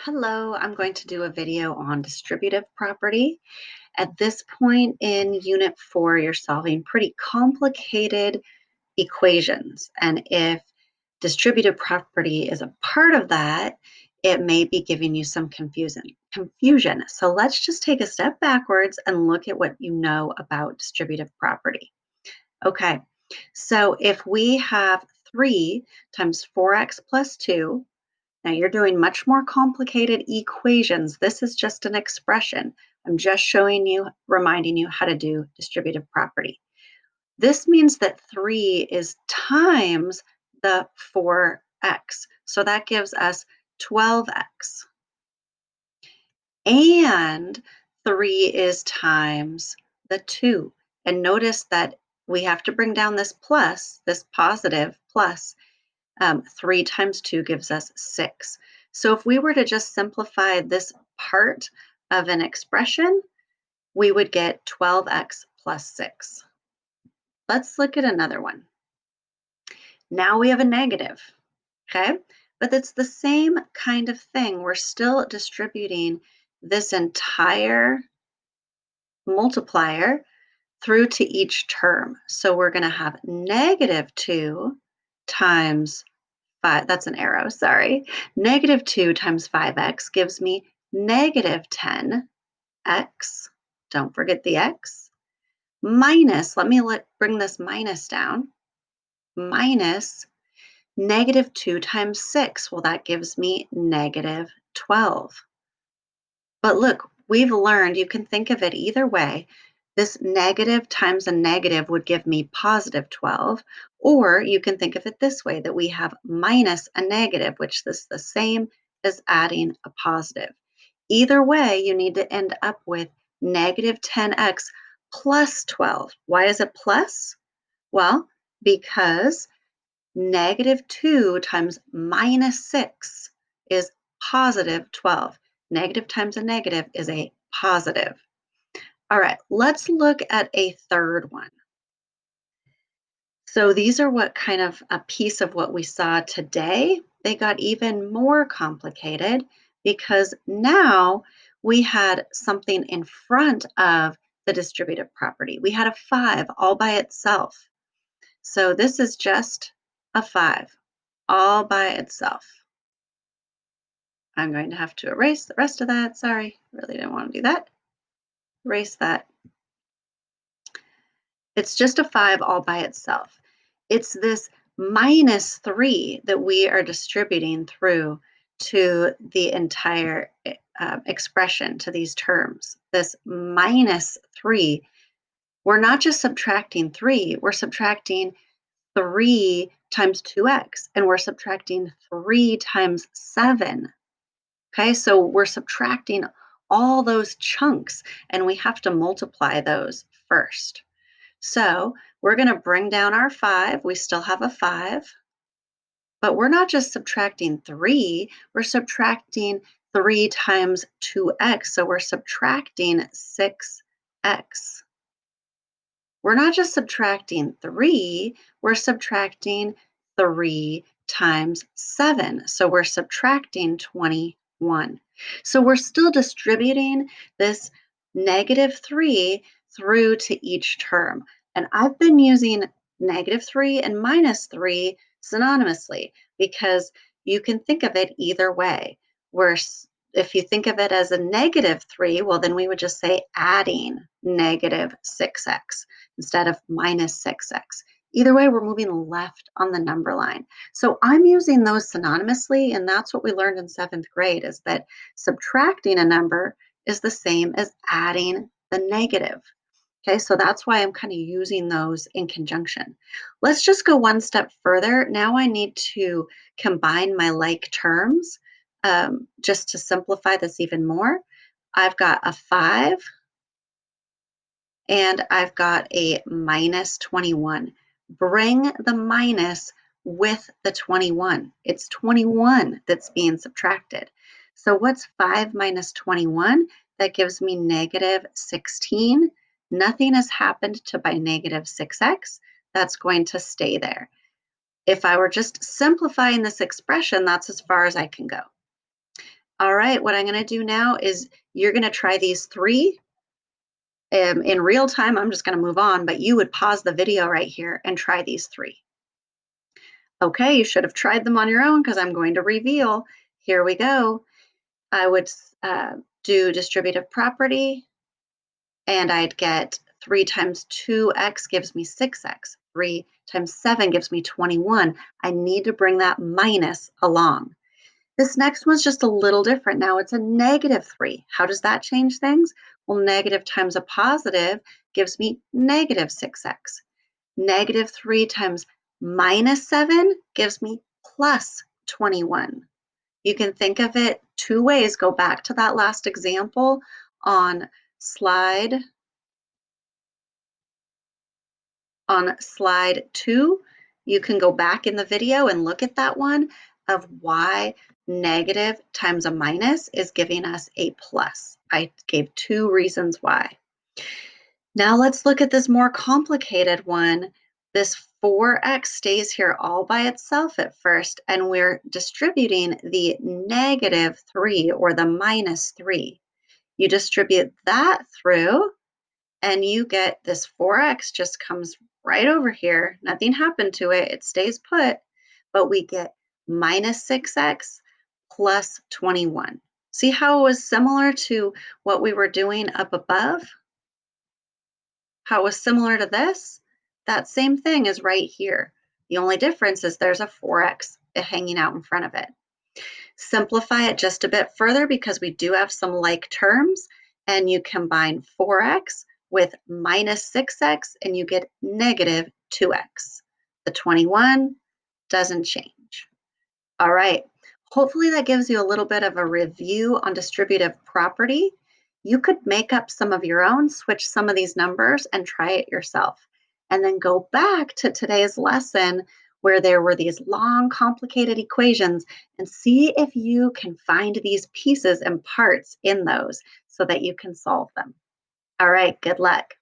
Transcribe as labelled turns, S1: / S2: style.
S1: Hello, I'm going to do a video on distributive property. At this point in Unit 4, you're solving pretty complicated equations. And if distributive property is a part of that, it may be giving you some confusion. So let's just take a step backwards and look at what you know about distributive property. Okay, so if we have 3 times 4x plus 2, now you're doing much more complicated equations. This is just an expression. I'm just showing you, reminding you how to do distributive property. This means that 3 is times the 4x. So that gives us 12x. And 3 is times the 2. And notice that we have to bring down this plus, this positive plus. 3 times 2 gives us 6. So if we were to just simplify this part of an expression, we would get 12x plus 6. Let's look at another one. Now we have a negative, okay? But it's the same kind of thing. We're still distributing this entire multiplier through to each term. So we're going to have negative 2 times 5, that's an arrow, sorry. Negative 2 times 5x gives me negative 10x. Don't forget the x. Minus, bring this minus down. Minus negative 2 times 6. Well, that gives me negative 12. But look, we've learned you can think of it either way. This negative times a negative would give me positive 12, or you can think of it this way, that we have minus a negative, which is the same as adding a positive. Either way, you need to end up with negative 10x plus 12. Why is it plus? Well, because negative 2 times minus 6 is positive 12. Negative times a negative is a positive. All right, let's look at a third one. So these are what kind of a piece of what we saw today. They got even more complicated because now we had something in front of the distributive property. We had a 5 all by itself. So this is just a 5 all by itself. I'm going to have to erase the rest of that. Sorry, really didn't want to do that. Erase that. It's just a 5 all by itself. It's this minus 3 that we are distributing through to the entire expression, to these terms. This minus 3, we're not just subtracting 3, we're subtracting 3 times 2x, and we're subtracting 3 times 7. Okay, so we're subtracting all those chunks, and we have to multiply those first. So we're going to bring down our 5. We still have a 5, but we're not just subtracting 3, we're subtracting 3 times 2x, so we're subtracting 6x. We're not just subtracting 3, we're subtracting 3 times 7, so we're subtracting 21. So we're still distributing this negative 3 through to each term. And I've been using negative 3 and minus 3 synonymously because you can think of it either way. If you think of it as a negative 3, well, then we would just say adding negative 6x instead of minus 6x. Either way, we're moving left on the number line. So I'm using those synonymously, and that's what we learned in 7th grade, is that subtracting a number is the same as adding the negative. Okay, so that's why I'm kind of using those in conjunction. Let's just go one step further. Now I need to combine my like terms just to simplify this even more. I've got a 5 and I've got a minus 21. Bring the minus with the 21. It's 21 that's being subtracted. So what's 5 minus 21? That gives me negative 16. Nothing has happened to my negative 6x. That's going to stay there. If I were just simplifying this expression, that's as far as I can go. All right. right, what I'm going to do now is you're going to try these three. In real time, I'm just going to move on, but you would pause the video right here and try these three. Okay, you should have tried them on your own because I'm going to reveal. Here we go. I would do distributive property, and I'd get 3 times 2x gives me 6x. 3 times 7 gives me 21. I need to bring that minus along. This next one's just a little different. Now it's a -3. How does that change things? Well, negative times a positive gives me -6x. -3 times -7 gives me +21. You can think of it two ways. Go back to that last example on slide slide 2. You can go back in the video and look at that one of why negative times a minus is giving us a plus. I gave two reasons why. Now let's look at this more complicated one. This 4x stays here all by itself at first, and we're distributing the -3 or the -3. You distribute that through, and you get this 4x just comes right over here. Nothing happened to it. It stays put, but we get -6x plus 21. See how it was similar to what we were doing up above? How it was similar to this? That same thing is right here. The only difference is there's a 4x hanging out in front of it. Simplify it just a bit further because we do have some like terms, and you combine 4x with -6x and you get -2x. The 21 doesn't change. All right, hopefully that gives you a little bit of a review on distributive property. You could make up some of your own, switch some of these numbers and try it yourself. And then go back to today's lesson where there were these long, complicated equations and see if you can find these pieces and parts in those so that you can solve them. All right, good luck.